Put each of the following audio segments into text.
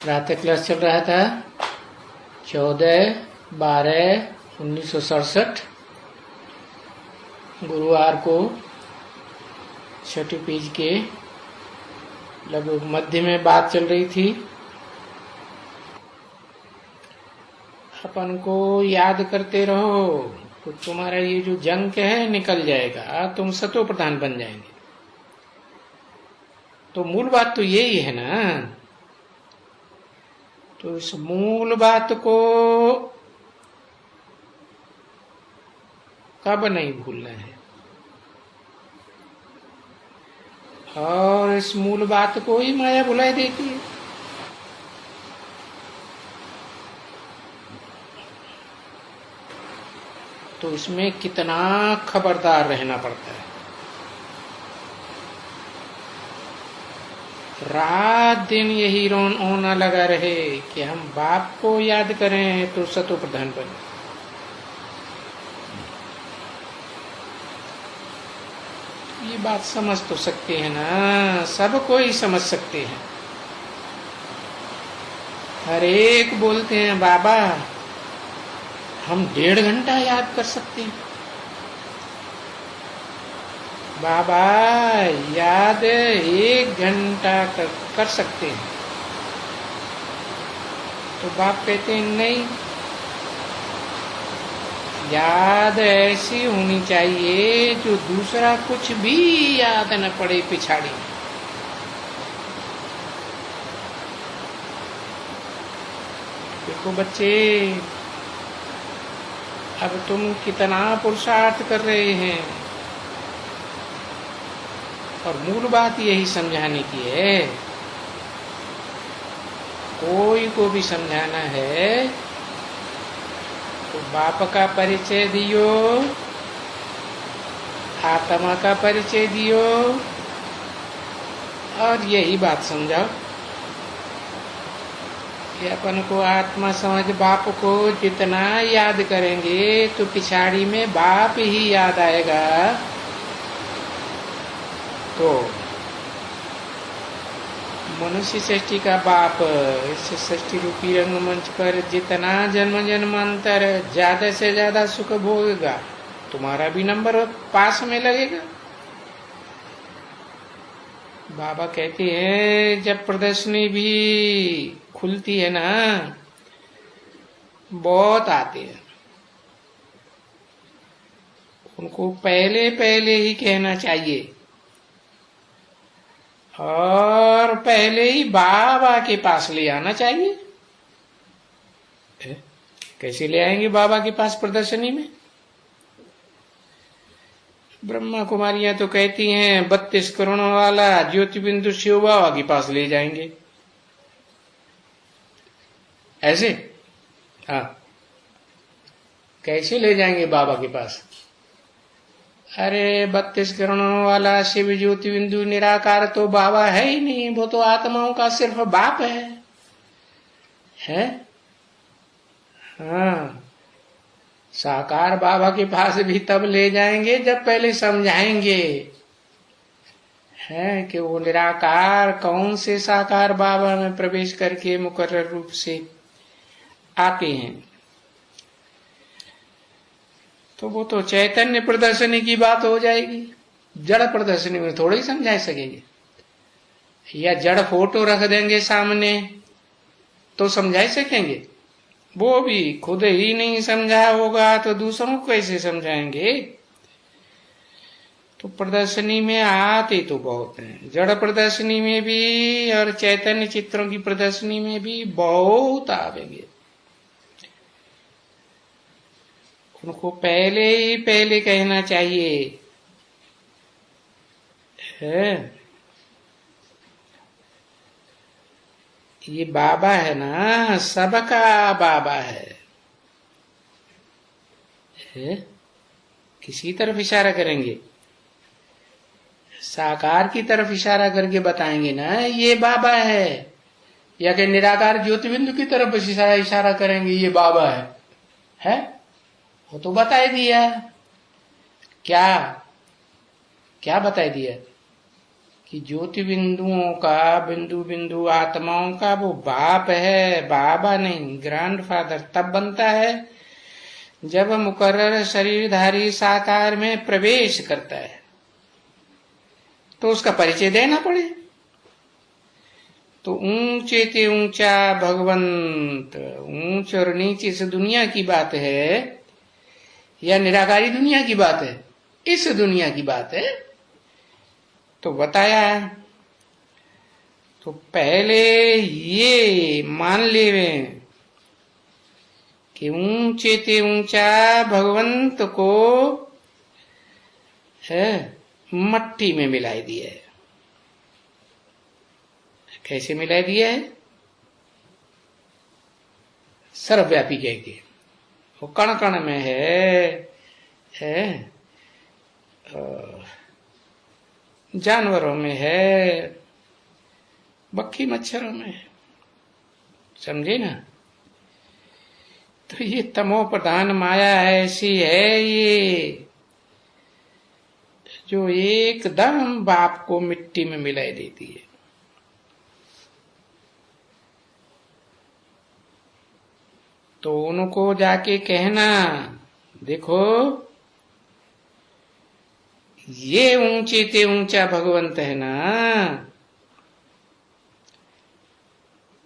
रात क्लास चल रहा था 14/12/1967 गुरुवार को छठी पेज के लगभग मध्य में बात चल रही थी। अपन को याद करते रहो तो तुम्हारा ये जो जंक है निकल जाएगा, तुम सतो प्रधान बन जाएंगे। तो मूल बात तो यही है ना। तो इस मूल बात को कब नहीं भूलना है, और इस मूल बात को ही माया भुलाई देती है। तो इसमें कितना खबरदार रहना पड़ता है। रात दिन यही रोना लगा रहे कि हम बाप को याद करें तो सतो प्रधान बने। ये बात समझ तो सकते हैं ना, सब कोई समझ सकते हैं। हर एक बोलते हैं बाबा हम 1.5 घंटा याद कर सकते हैं। बाबा याद 1 घंटा कर सकते हैं। तो बाप कहते हैं नहीं, याद ऐसी होनी चाहिए जो दूसरा कुछ भी याद न पड़े पिछाड़ी। देखो बच्चे, अब तुम कितना पुरुषार्थ कर रहे हैं, और मूल बात यही समझाने की है। कोई को भी समझाना है तो बाप का परिचय दियो, आत्मा का परिचय दियो, और यही बात समझाओ कि अपन को आत्मा समझ बाप को जितना याद करेंगे तो पिछाड़ी में बाप ही याद आएगा। तो मनुष्य सृष्टि का बाप इस सृष्टि रूपी रंगमंच पर जितना जन्म जन्मांतर ज्यादा से ज्यादा सुख भोगेगा, तुम्हारा भी नंबर पास में लगेगा। बाबा कहते हैं जब प्रदर्शनी भी खुलती है ना, बहुत आते हैं, उनको पहले पहले ही कहना चाहिए, और पहले ही बाबा के पास ले आना चाहिए। कैसे ले आएंगे बाबा के पास प्रदर्शनी में? ब्रह्मा कुमारियां तो कहती हैं 32 करोड़ वाला ज्योति बिंदु शिव बाबा के पास ले जाएंगे। ऐसे हाँ, कैसे ले जाएंगे बाबा के पास? अरे 32 करोड़ वाला शिव ज्योति बिंदु निराकार तो बाबा है ही नहीं, वो तो आत्माओं का सिर्फ बाप है? हाँ, साकार बाबा के पास भी तब ले जाएंगे जब पहले समझाएंगे है कि वो निराकार कौन से साकार बाबा में प्रवेश करके मुकर्रर रूप से आते हैं। तो वो तो चैतन्य प्रदर्शनी की बात हो जाएगी, जड़ प्रदर्शनी में थोड़ा ही समझा सकेंगे। या जड़ फोटो रख देंगे सामने तो समझा सकेंगे? वो भी खुद ही नहीं समझा होगा तो दूसरों को कैसे समझाएंगे? तो प्रदर्शनी में आते तो बहुत हैं, जड़ प्रदर्शनी में भी और चैतन्य चित्रों की प्रदर्शनी में भी बहुत आवेंगे। उनको पहले ही पहले कहना चाहिए है ये बाबा है ना, सबका बाबा है? किसी तरफ इशारा करेंगे? साकार की तरफ इशारा करके बताएंगे ना ये बाबा है, या कि निराकार ज्योति बिंदु की तरफ इशारा करेंगे ये बाबा है? वो तो बताई दिया। क्या क्या बताई दिया? कि ज्योति बिंदुओं का, बिंदु बिंदु आत्माओं का वो बाप है, बाबा नहीं, ग्रैंडफादर तब बनता है जब मुकर्रर शरीरधारी साकार में प्रवेश करता है, तो उसका परिचय देना पड़े। तो ऊंचे ते ऊंचा भगवंत, ऊंच और नीचे इस दुनिया की बात है या निराकारी दुनिया की बात है? इस दुनिया की बात है। तो बताया है, तो पहले ये मान लेवे कि ऊंचे ते ऊंचा भगवंत को है मट्टी में मिलाई दिया है। कैसे मिलाई दिया है? सर्वव्यापी कह के, वो कण कण में है जानवरों में है, मक्खी मच्छरों में है, समझे ना? तो ये तमो प्रधान माया ऐसी है ये, जो एकदम बाप को मिट्टी में मिलाई देती है। तो उनको जाके कहना, देखो ये ऊंचे ते ऊंचा भगवंत है ना,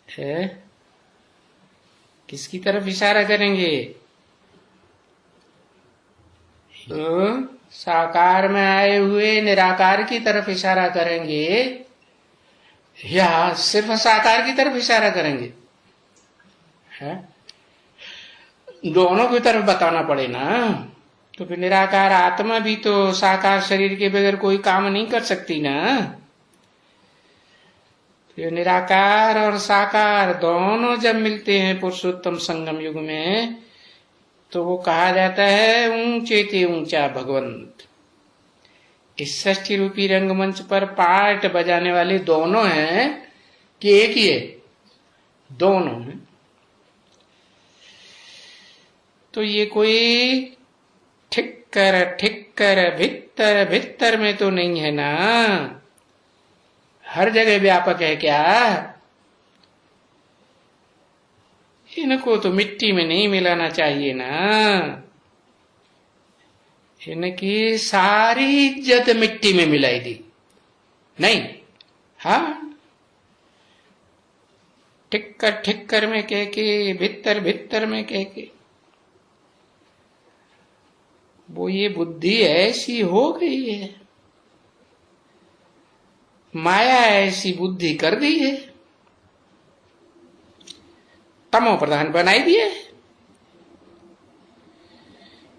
है किसकी तरफ इशारा करेंगे? तो साकार में आए हुए निराकार की तरफ इशारा करेंगे या सिर्फ साकार की तरफ इशारा करेंगे? है दोनों की तरफ बताना पड़े ना। तो फिर निराकार आत्मा भी तो साकार शरीर के बगैर कोई काम नहीं कर सकती ना। तो निराकार और साकार दोनों जब मिलते हैं पुरुषोत्तम संगम युग में, तो वो कहा जाता है ऊंचे ते ऊंचा भगवंत। इस षष्ठी रूपी रंगमंच पर पार्ट बजाने वाले दोनों हैं कि एक ही है? दोनों हैं। तो ये कोई ठिक्कर भीतर भीतर में तो नहीं है ना, हर जगह व्यापक है क्या? इनको तो मिट्टी में नहीं मिलाना चाहिए ना। इनकी सारी इज्जत मिट्टी में मिलाई दी नहीं। हाँ, ठिक्कर ठिक्कर में कह के, भीतर भीतर में कह के, वो ये बुद्धि ऐसी हो गई है, माया ऐसी बुद्धि कर दी है, तमो प्रधान बनाई दिए।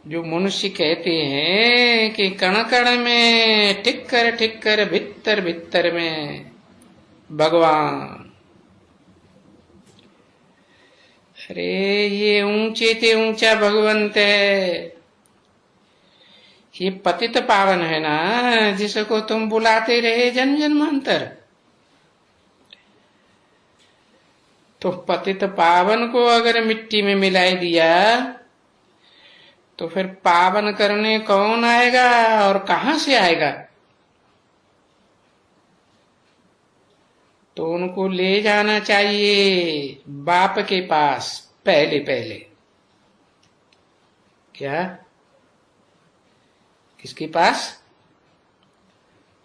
जो मनुष्य कहते हैं कि कण कण में, ठिक्कर ठिक्कर भीतर भीतर में भगवान, अरे ये ऊंचे ते ऊंचा भगवंत है, ये पतित पावन है ना, जिसको तुम बुलाते रहे जन्म जन्मांतर। तो पतित पावन को अगर मिट्टी में मिलाई दिया, तो फिर पावन करने कौन आएगा और कहां से आएगा? तो उनको ले जाना चाहिए बाप के पास पहले पहले। क्या? किसके पास?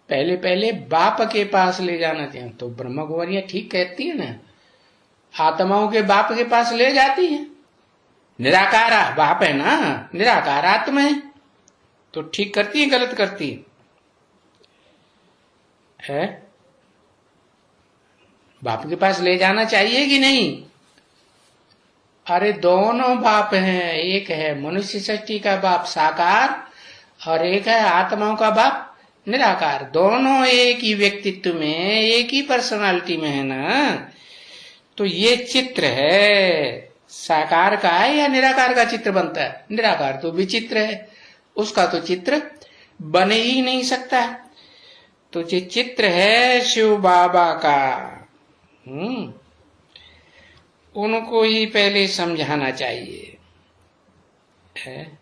पहले पहले बाप के पास ले जाना चाहिए। तो ब्रह्म कुमारियां ठीक कहती है ना, आत्माओं के बाप के पास ले जाती है। निराकार बाप है ना, निराकार आत्मा है, तो ठीक करती है गलत करती है? बाप के पास ले जाना चाहिए कि नहीं? अरे दोनों बाप हैं, एक है मनुष्य सृष्टि का बाप साकार और एक है आत्माओं का बाप निराकार। दोनों एक ही व्यक्तित्व में, एक ही पर्सनालिटी में है ना। तो ये चित्र है, साकार का है या निराकार का चित्र बनता है? निराकार तो विचित्र है, उसका तो चित्र बन ही नहीं सकता। तो ये चित्र है शिव बाबा का, उनको ही पहले समझाना चाहिए है।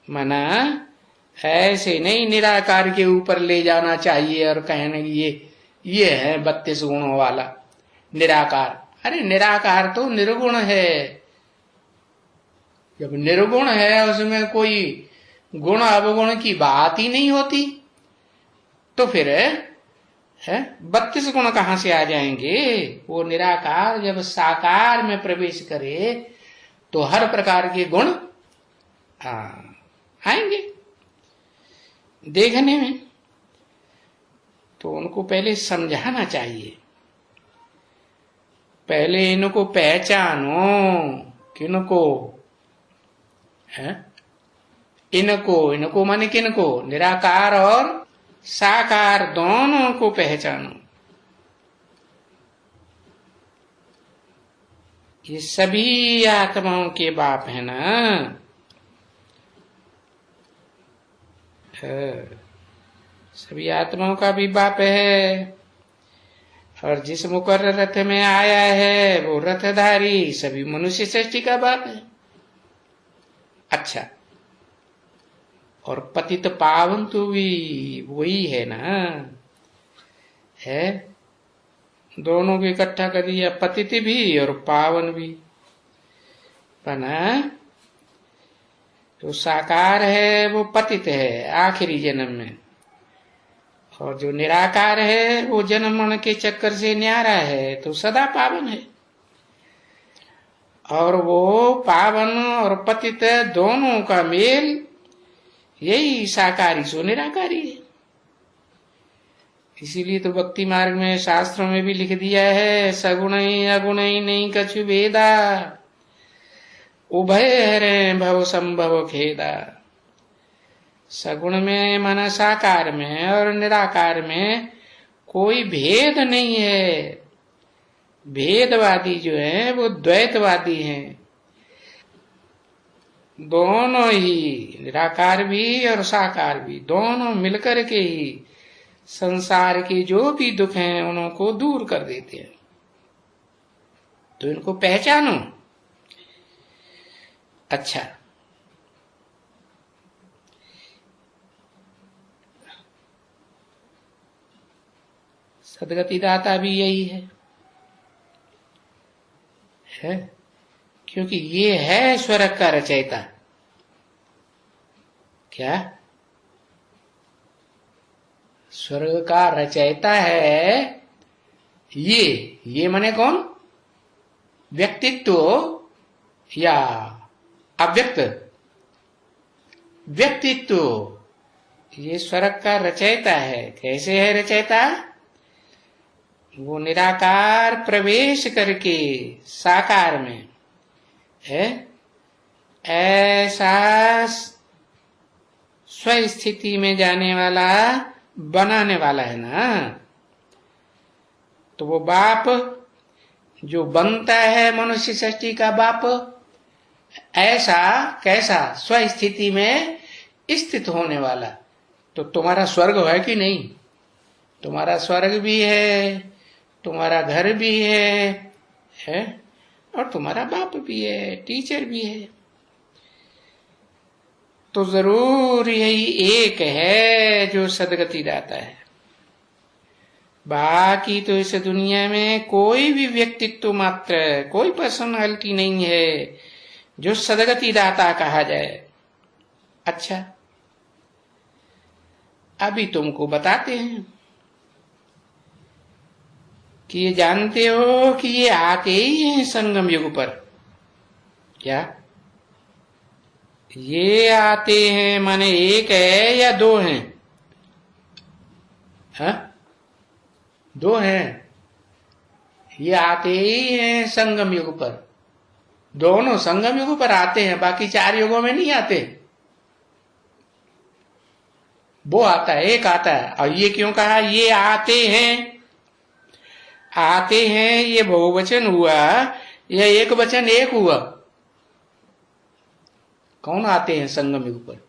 मना ऐसे नहीं निराकार के ऊपर ले जाना चाहिए और कहने ये है 32 गुणों वाला निराकार। अरे निराकार तो निर्गुण है। जब निर्गुण है उसमें कोई गुण अवगुण की बात ही नहीं होती, तो फिर है 32 गुण कहां से आ जाएंगे। वो निराकार जब साकार में प्रवेश करे तो हर प्रकार के गुण आएंगे देखने में। तो उनको पहले समझाना चाहिए, पहले इनको पहचानो। किनको है? इनको माने किनको, निराकार और साकार दोनों को पहचानो। ये सभी आत्माओं के बाप है ना। सभी आत्माओं का भी बाप है। और जिस मुकर्रर रथ में आया है वो रथधारी सभी मनुष्य सृष्टि का बाप है। अच्छा, और पतित पावन तो भी वही है ना, है। दोनों को इकट्ठा कर दिया, पतित भी और पावन भी बना। जो साकार है वो पतित है आखिरी जन्म में, और जो निराकार है वो जन्म मरण के चक्कर से न्यारा है तो सदा पावन है। और वो पावन और पतित दोनों का मेल यही साकारी सो निराकारी है। इसीलिए तो भक्ति मार्ग में शास्त्रों में भी लिख दिया है, सगुण अगुण नहीं कछु भेदा, उभय हरे भव संभव खेदा। सगुण में मन साकार में और निराकार में कोई भेद नहीं है। भेदवादी जो है वो द्वैतवादी हैं। दोनों ही, निराकार भी और साकार भी, दोनों मिलकर के ही संसार के जो भी दुख हैं उनको दूर कर देते हैं। तो इनको पहचानो। अच्छा, सदगति दाता भी यही है, क्योंकि ये है स्वर्ग का रचयिता। क्या स्वर्ग का रचयिता है ये माने कौन, व्यक्तित्व या अव्यक्त व्यक्तित्व। ये स्वर्ग का रचयिता है। कैसे है रचयिता, वो निराकार प्रवेश करके साकार में है ऐसा स्वस्थिति में जाने वाला बनाने वाला है ना। तो वो बाप जो बनता है मनुष्य सृष्टि का बाप, ऐसा कैसा स्वस्थिति में स्थित होने वाला। तो तुम्हारा स्वर्ग है कि नहीं, तुम्हारा स्वर्ग भी है, तुम्हारा घर भी है और तुम्हारा बाप भी है, टीचर भी है। तो जरूर यही एक है जो सदगति दाता है। बाकी तो इस दुनिया में कोई भी व्यक्तित्व मात्र, कोई पर्सनालिटी नहीं है जो सदगति दाता कहा जाए। अच्छा, अभी तुमको बताते हैं कि ये जानते हो कि ये आते ही हैं संगम युग पर। क्या ये आते हैं माने एक है या दो हैं? हाँ, दो हैं। ये आते ही हैं संगम युग पर, दोनों संगम युग पर आते हैं, बाकी 4 युगों में नहीं आते। वो आता है, एक आता है। और ये क्यों कहा ये आते हैं? आते हैं ये बहुवचन हुआ या एक वचन एक हुआ? कौन आते हैं संगम युग पर?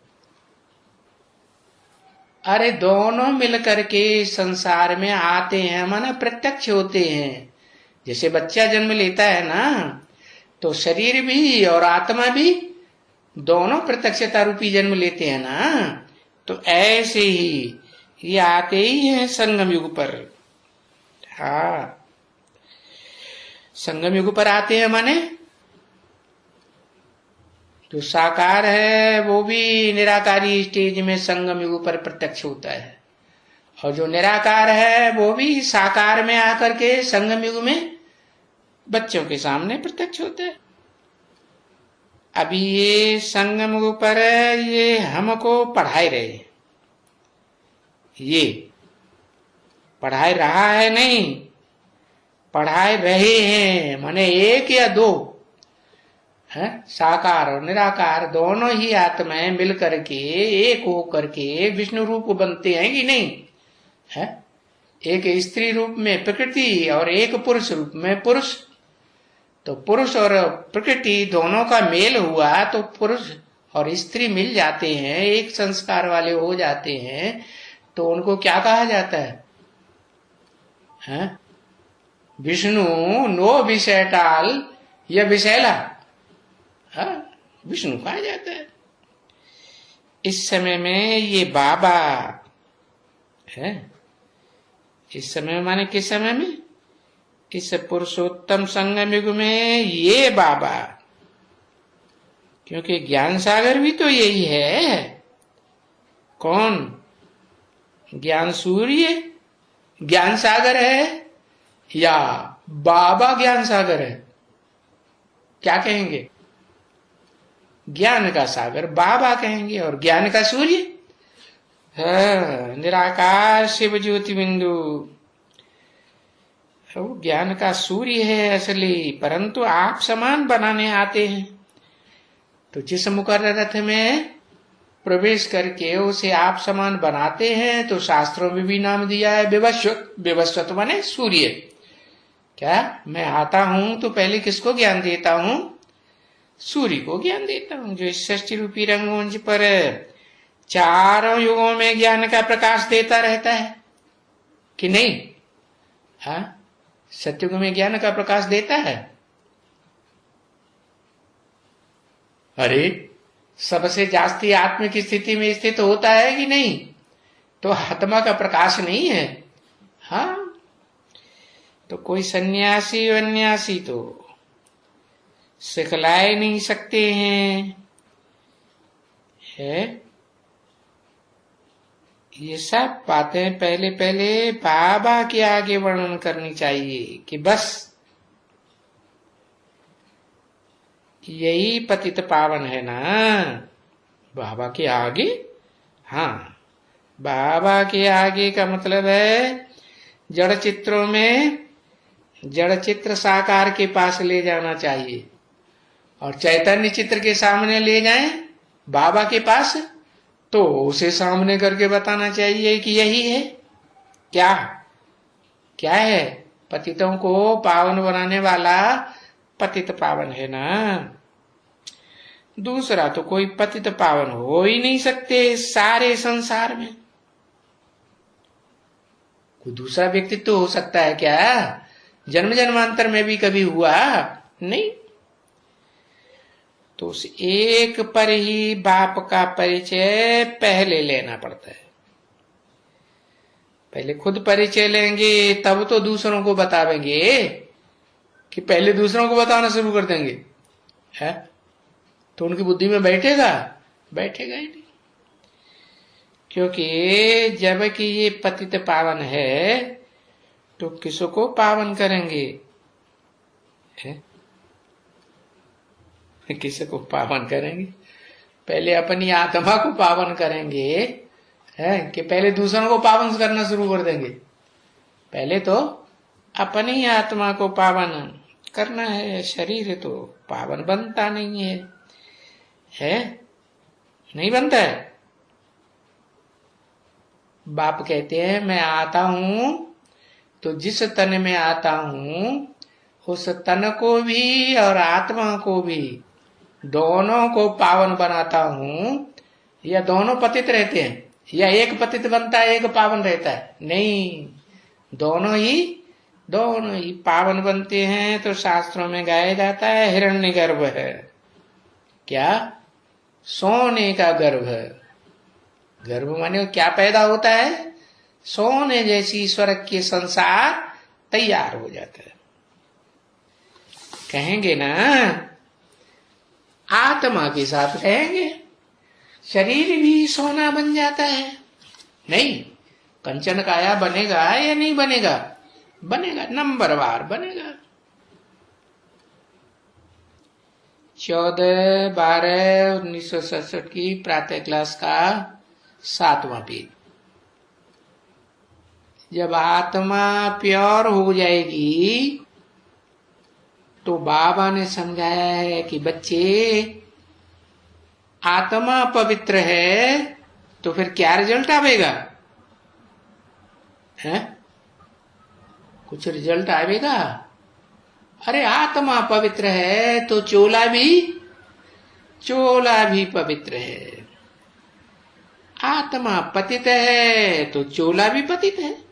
अरे दोनों मिलकर के संसार में आते हैं, माना प्रत्यक्ष होते हैं। जैसे बच्चा जन्म लेता है ना, तो शरीर भी और आत्मा भी दोनों प्रत्यक्षता रूपी जन्म लेते हैं ना। तो ऐसे ही ये आते ही हैं संगम युग पर। हाँ, संगम युग पर आते हैं माने जो साकार है वो भी निराकारी स्टेज में संगम युग पर प्रत्यक्ष होता है, और जो निराकार है वो भी साकार में आकर के संगम युग में बच्चों के सामने प्रत्यक्ष होता है। अभी ये संगम युग पर ये हमको पढ़ाई रहे, ये पढ़ाई रहा है नहीं, पढ़ाई रहे हैं, माने एक या दो है, साकार और निराकार दोनों ही आत्माएं मिल करके एक हो करके विष्णु रूप बनते हैं कि नहीं है। एक स्त्री रूप में प्रकृति और एक पुरुष रूप में पुरुष, तो पुरुष और प्रकृति दोनों का मेल हुआ तो पुरुष और स्त्री मिल जाते हैं, एक संस्कार वाले हो जाते हैं, तो उनको क्या कहा जाता है? विष्णु नो विषयटाल या विषैला, विष्णु कहा जाता है। इस समय में ये बाबा है, इस समय में माने किस समय में? इस पुरुषोत्तम संगम युग में ये बाबा, क्योंकि ज्ञान सागर भी तो यही है। कौन? ज्ञान सूर्य ज्ञान सागर है या बाबा ज्ञान सागर है? क्या कहेंगे? ज्ञान का सागर बाबा कहेंगे, और ज्ञान का सूर्य निराकार शिव ज्योति बिंदु, वो ज्ञान का सूर्य है असली, परंतु आप समान बनाने आते हैं। तो जिस मुकर्रर रथ में प्रवेश करके उसे आप समान बनाते हैं, तो शास्त्रों में भी नाम दिया है विवस्वत। विवस्वत माने सूर्य। क्या मैं आता हूं तो पहले किसको ज्ञान देता हूं? सूर्य को ज्ञान देता हूं, जो इस सृष्टि रूपी रंगमंच पर चारों युगों में ज्ञान का प्रकाश देता रहता है कि नहीं? हाँ, सत्युग में ज्ञान का प्रकाश देता है। अरे सबसे जास्ती आत्म की स्थिति में स्थित होता है कि नहीं? तो आत्मा का प्रकाश नहीं है। हाँ, तो कोई सन्यासी वन्यासी तो सिखलाए नहीं सकते हैं, है? ये सब बातें पहले पहले बाबा के आगे वर्णन करनी चाहिए कि बस यही पतित पावन है ना बाबा के आगे। हाँ, बाबा के आगे का मतलब है जड़ चित्रों में जड़ चित्र साकार के पास ले जाना चाहिए, और चैतन्य चित्र के सामने ले जाएं बाबा के पास, तो उसे सामने करके बताना चाहिए कि यही है। क्या क्या है? पतितों को पावन बनाने वाला पतित पावन है ना। दूसरा तो कोई पतित पावन हो ही नहीं सकते सारे संसार में। कोई दूसरा व्यक्तित्व हो सकता है क्या? जन्म जन्मांतर में भी कभी हुआ नहीं। तो उस एक पर ही बाप का परिचय पहले लेना पड़ता है। पहले खुद परिचय लेंगे तब तो दूसरों को बतावेंगे, कि पहले दूसरों को बताना शुरू कर देंगे है तो उनकी बुद्धि में बैठेगा ही नहीं। क्योंकि जबकि ये पतित पावन है तो किसको पावन करेंगे? किसको पावन करेंगे? पहले अपनी आत्मा को पावन करेंगे, है कि पहले दूसरों को पावन करना शुरू कर देंगे? पहले तो अपनी आत्मा को पावन करना है। शरीर तो पावन बनता नहीं है नहीं बनता है। बाप कहते हैं मैं आता हूं तो जिस तन में आता हूं उस तन को भी और आत्मा को भी दोनों को पावन बनाता हूं। या दोनों पतित रहते हैं, या एक पतित बनता है एक पावन रहता है? नहीं, दोनों ही पावन बनते हैं। तो शास्त्रों में गाया जाता है हिरण्यगर्भ है। क्या? सोने का गर्भ है। गर्भ माने क्या पैदा होता है? सोने जैसी स्वर्ग के संसार तैयार हो जाता है। कहेंगे ना आत्मा के साथ रहेंगे, शरीर भी सोना बन जाता है। नहीं, कंचन काया बनेगा या नहीं बनेगा? बनेगा, नंबरवार बनेगा। 14/12/1967 की प्रातः क्लास का 7वां पेज। जब आत्मा प्योर हो जाएगी तो बाबा ने समझाया है कि बच्चे, आत्मा पवित्र है तो फिर क्या रिजल्ट आवेगा? है कुछ रिजल्ट आवेगा? अरे आत्मा पवित्र है तो चोला भी पवित्र है। आत्मा पतित है तो चोला भी पतित है?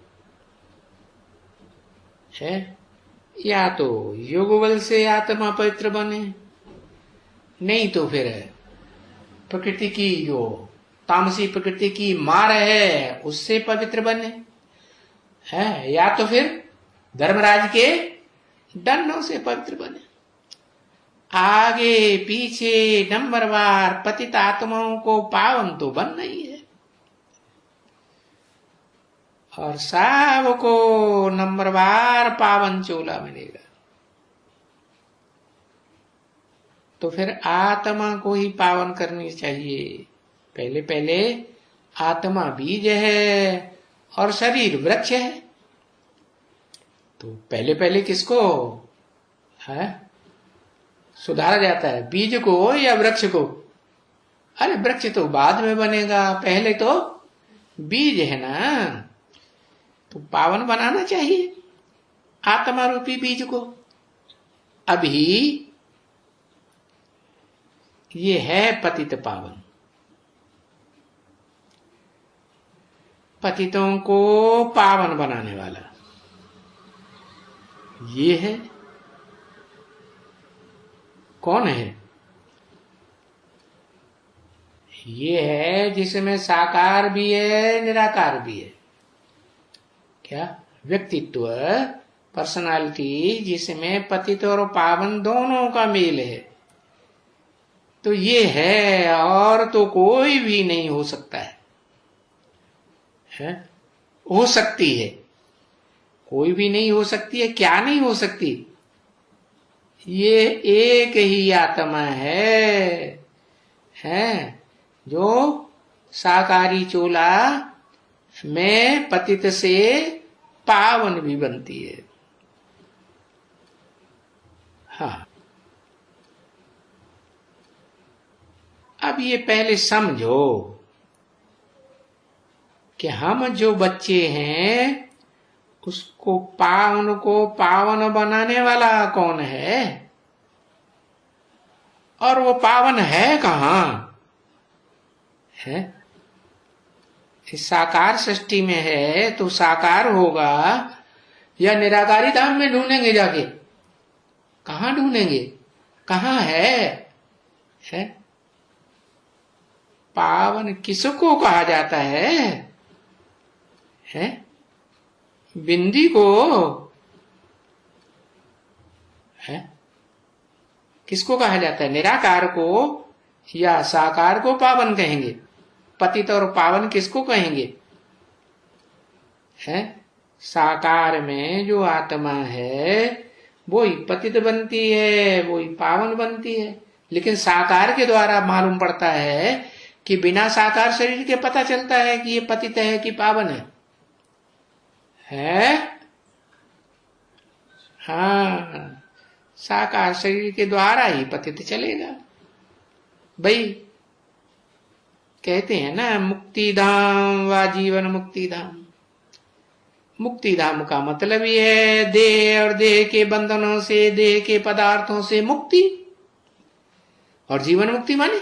या तो योग बल से आत्मा पवित्र बने, नहीं तो फिर प्रकृति की जो तामसी प्रकृति की मार है उससे पवित्र बने, है? या तो फिर धर्मराज के दंडों से पवित्र बने। आगे पीछे नंबरवार पतित आत्माओं को पावन तो बनना ही है, और सबको नंबरवार पावन चोला मिलेगा। तो फिर आत्मा को ही पावन करनी चाहिए। पहले पहले आत्मा बीज है और शरीर वृक्ष है। तो पहले पहले किसको है सुधारा जाता है, बीज को या वृक्ष को? अरे वृक्ष तो बाद में बनेगा, पहले तो बीज है ना। तो पावन बनाना चाहिए आत्मा रूपी बीज को। अभी ये है पतित पावन, पतितों को पावन बनाने वाला ये है। कौन है? ये है जिसमें साकार भी है निराकार भी है। क्या? व्यक्तित्व, पर्सनालिटी, जिसमें पतित और पावन दोनों का मेल है। तो ये है, और तो कोई भी नहीं हो सकता है? हो सकती है, कोई भी नहीं हो सकती है। क्या नहीं हो सकती? ये एक ही आत्मा है जो साकारी चोला में पतित से पावन भी बनती है। हाँ, अब ये पहले समझो कि हम जो बच्चे हैं उसको पावन बनाने वाला कौन है? और वो पावन है कहाँ? है इस साकार सृष्टि में है तो साकार होगा या निराकारी धाम में ढूंढेंगे जाके? कहाँ ढूंढेंगे? कहाँ है? पावन किसको कहा जाता है? बिंदी को है? किसको कहा जाता है? निराकार को या साकार को पावन कहेंगे? पतित और पावन किसको कहेंगे? है साकार में जो आत्मा है वो ही पतित बनती है, वो ही पावन बनती है। लेकिन साकार के द्वारा मालूम पड़ता है कि बिना साकार शरीर के पता चलता है कि ये पतित है कि पावन है। हाँ, साकार शरीर के द्वारा ही पतित चलेगा। भाई कहते हैं ना, मुक्ति धाम व जीवन मुक्ति धाम। मुक्ति धाम का मतलब ये है देह और देह के बंधनों से, देह के पदार्थों से मुक्ति। और जीवन मुक्ति माने?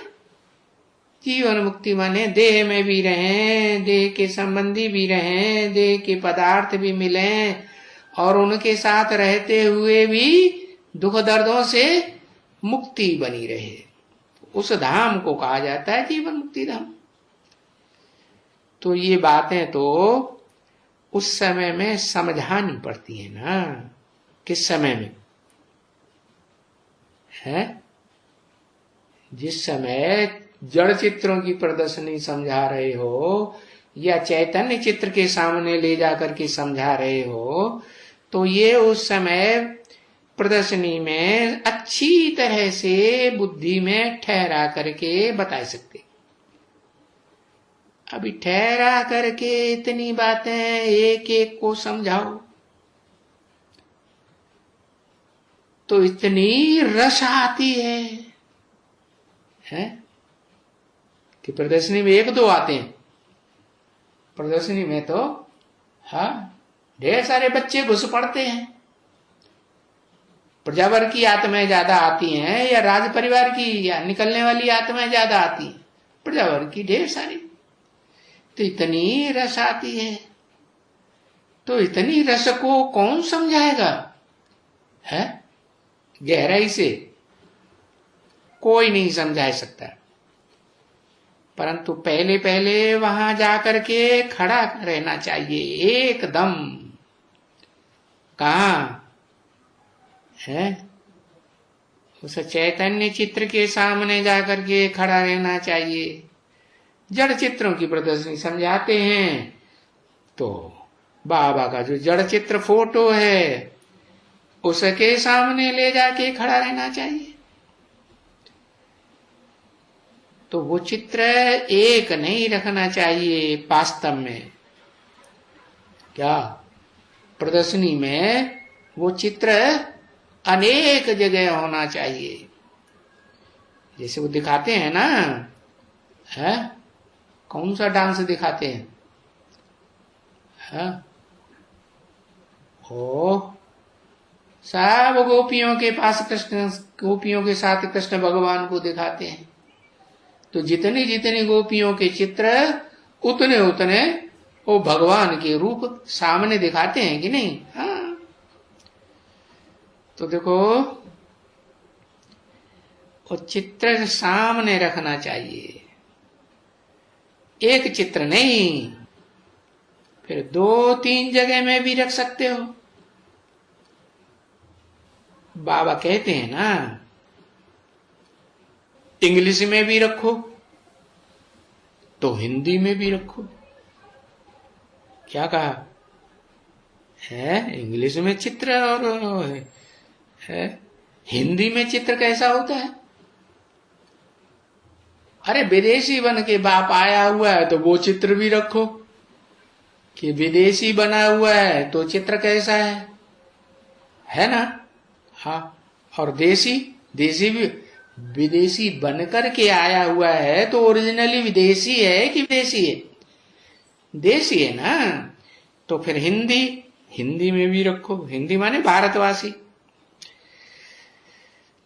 जीवन मुक्ति माने देह में भी रहें, देह के संबंधी भी रहें, देह के पदार्थ भी मिलें और उनके साथ रहते हुए भी दुख दर्दों से मुक्ति बनी रहे। उस धाम को कहा जाता है जीवन मुक्ति धाम। तो ये बातें तो उस समय में समझानी पड़ती है ना। किस समय में है? जिस समय जड़ चित्रों की प्रदर्शनी समझा रहे हो या चैतन्य चित्र के सामने ले जाकर के समझा रहे हो, तो ये उस समय प्रदर्शनी में अच्छी तरह से बुद्धि में ठहरा करके बता सकते। अभी ठहरा करके इतनी बातें एक एक को समझाओ तो इतनी रस आती है कि प्रदर्शनी में एक दो आते हैं। प्रदर्शनी में तो हाँ ढेर सारे बच्चे घुस पड़ते हैं। प्रजावर की आत्माएं ज्यादा आती हैं या राज परिवार की या निकलने वाली आत्माएं ज्यादा आती हैं? प्रजावर की ढेर सारी। तो इतनी रस आती है, तो इतनी रस को कौन समझाएगा? है गहराई से कोई नहीं समझा सकता, परंतु पहले पहले वहां जाकर के खड़ा रहना चाहिए एकदम। कहाँ है? उस चैतन्य चित्र के सामने जाकर के खड़ा रहना चाहिए। जड़ चित्रों की प्रदर्शनी समझाते हैं तो बाबा का जो जड़ चित्र फोटो है उसके सामने ले जाके खड़ा रहना चाहिए। तो वो चित्र एक नहीं रखना चाहिए वास्तव में। क्या प्रदर्शनी में वो चित्र अनेक जगह होना चाहिए। जैसे वो दिखाते हैं ना, है कौन सा डांस दिखाते हैं? है? ओ सब गोपियों के पास कृष्ण, गोपियों के साथ कृष्ण भगवान को दिखाते हैं। तो जितनी जितनी गोपियों के चित्र उतने उतने वो भगवान के रूप सामने दिखाते हैं कि नहीं? हाँ। तो देखो वो चित्र सामने रखना चाहिए, एक चित्र नहीं, फिर 2-3 जगह में भी रख सकते हो। बाबा कहते हैं ना इंग्लिश में भी रखो तो हिंदी में भी रखो। क्या कहा है? इंग्लिश में चित्र और है हिंदी में चित्र कैसा होता है? अरे विदेशी बन के बाप आया हुआ है तो वो चित्र भी रखो कि विदेशी बना हुआ है तो चित्र कैसा है ना? हाँ। और देसी भी विदेशी बनकर के आया हुआ है तो ओरिजिनली विदेशी है कि विदेशी है? देशी है ना। तो फिर हिंदी में भी रखो। हिंदी माने भारतवासी।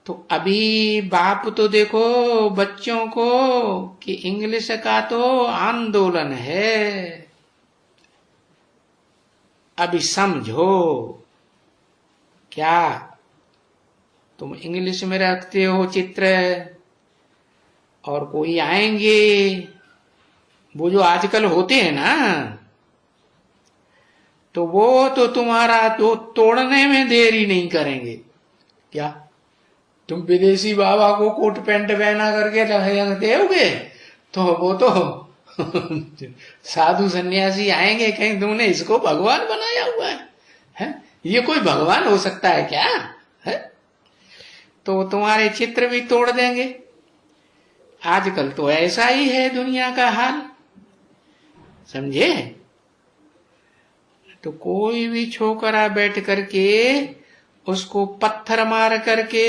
तो अभी बाप तो देखो बच्चों को कि इंग्लिश का तो आंदोलन है, अभी समझो। क्या तुम इंग्लिश में रखते हो चित्र और कोई आएंगे वो जो आजकल होते हैं ना, तो वो तो तुम्हारा तो तोड़ने में देरी नहीं करेंगे। क्या तुम विदेशी बाबा को कोट पैंट पहना करके दोगे तो वो तो साधु सन्यासी आएंगे, कहीं तुमने इसको भगवान बनाया हुआ है? ये कोई भगवान हो सकता है क्या? है? तो तुम्हारे चित्र भी तोड़ देंगे। आजकल तो ऐसा ही है दुनिया का हाल, समझे? तो कोई भी छोकरा बैठ करके उसको पत्थर मार करके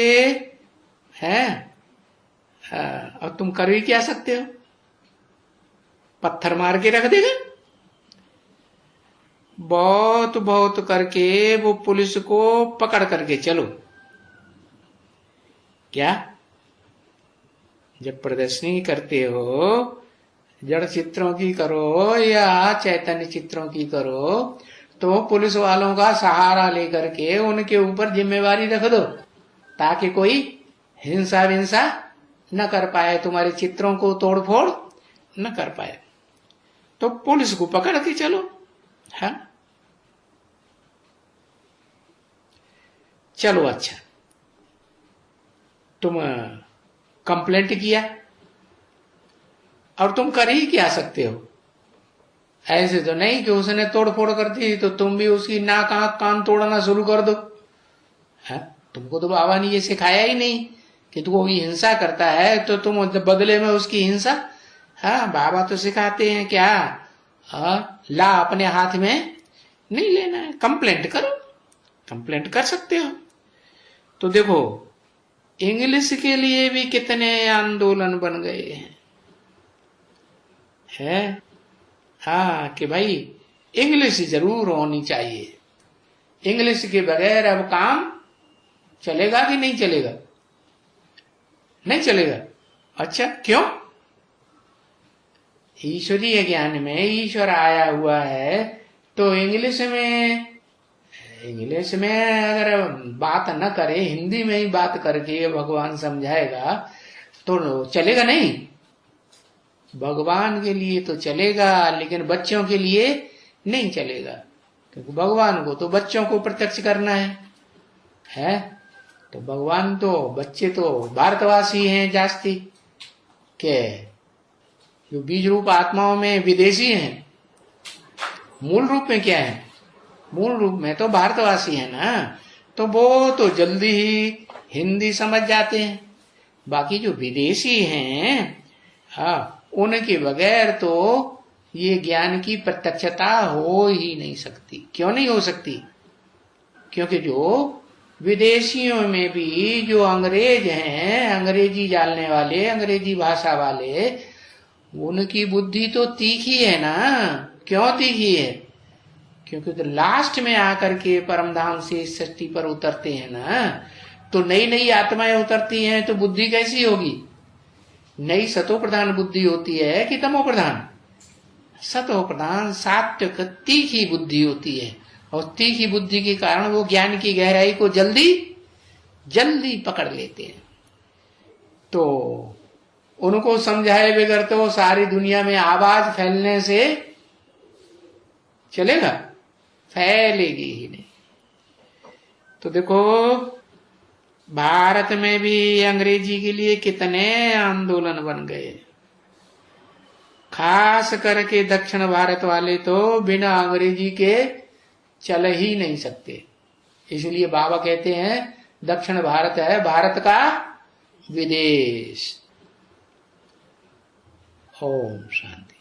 है, और तुम कर भी क्या सकते हो? पत्थर मार के रख देगा। बहुत बहुत करके वो पुलिस को पकड़ करके चलो। क्या जब प्रदर्शनी करते हो जड़ चित्रों की करो या चैतन्य चित्रों की करो तो पुलिस वालों का सहारा लेकर के उनके ऊपर जिम्मेवारी रख दो ताकि कोई हिंसा विंसा न कर पाए, तुम्हारे चित्रों को तोड़फोड़ न कर पाए। तो पुलिस को पकड़ के चलो। हाँ चलो अच्छा, तुम कंप्लेंट किया और तुम कर ही क्या सकते हो? ऐसे तो नहीं कि उसने तोड़ फोड़ कर दी तो तुम भी उसकी नाक आंख कान तोड़ना शुरू कर दो। है तुमको तो बाबा ने ये सिखाया ही नहीं कि तू कोई हिंसा करता है तो तुम बदले में उसकी हिंसा। हाँ बाबा तो सिखाते हैं क्या, ला अपने हाथ में नहीं लेना है, कंप्लेंट करो, कंप्लेंट कर सकते हो। तो देखो इंग्लिश के लिए भी कितने आंदोलन बन गए हैं, है? हाँ कि भाई इंग्लिश जरूर होनी चाहिए, इंग्लिश के बगैर अब काम चलेगा कि नहीं चलेगा? नहीं चलेगा। अच्छा क्यों? ईश्वरीय ज्ञान में ईश्वर आया हुआ है तो इंग्लिश में अगर बात न करे, हिंदी में ही बात करके भगवान समझाएगा तो चलेगा नहीं? भगवान के लिए तो चलेगा लेकिन बच्चों के लिए नहीं चलेगा, क्योंकि भगवान को तो बच्चों को प्रत्यक्ष करना है? तो भगवान तो बच्चे तो भारतवासी हैं जास्ती के, जो बीज रूप आत्माओं में विदेशी हैं, मूल रूप में क्या है? मूल रूप में तो भारतवासी है ना, तो वो तो जल्दी ही हिंदी समझ जाते हैं। बाकी जो विदेशी हैं, हाँ उनके बगैर तो ये ज्ञान की प्रत्यक्षता हो ही नहीं सकती। क्यों नहीं हो सकती? क्योंकि जो विदेशियों में भी जो अंग्रेज हैं, अंग्रेजी जानने वाले, अंग्रेजी भाषा वाले, उनकी बुद्धि तो तीखी है ना। क्यों तीखी है? क्योंकि तो लास्ट में आकर के परमधाम से सृष्टि पर उतरते हैं ना, तो नई नई आत्माएं उतरती हैं तो बुद्धि कैसी होगी? नई सतो प्रधान बुद्धि होती है कि तमो प्रधान? सतो प्रधान सात्विक तीखी बुद्धि होती है, और तीखी बुद्धि के कारण वो ज्ञान की गहराई को जल्दी पकड़ लेते हैं। तो उनको समझाए बगैर तो सारी दुनिया में आवाज फैलने से चलेगा? फैलेगी ही नहीं। तो देखो भारत में भी अंग्रेजी के लिए कितने आंदोलन बन गए, खास करके दक्षिण भारत वाले तो बिना अंग्रेजी के चल ही नहीं सकते। इसलिए बाबा कहते हैं दक्षिण भारत है भारत का विदेश। ओम शांति।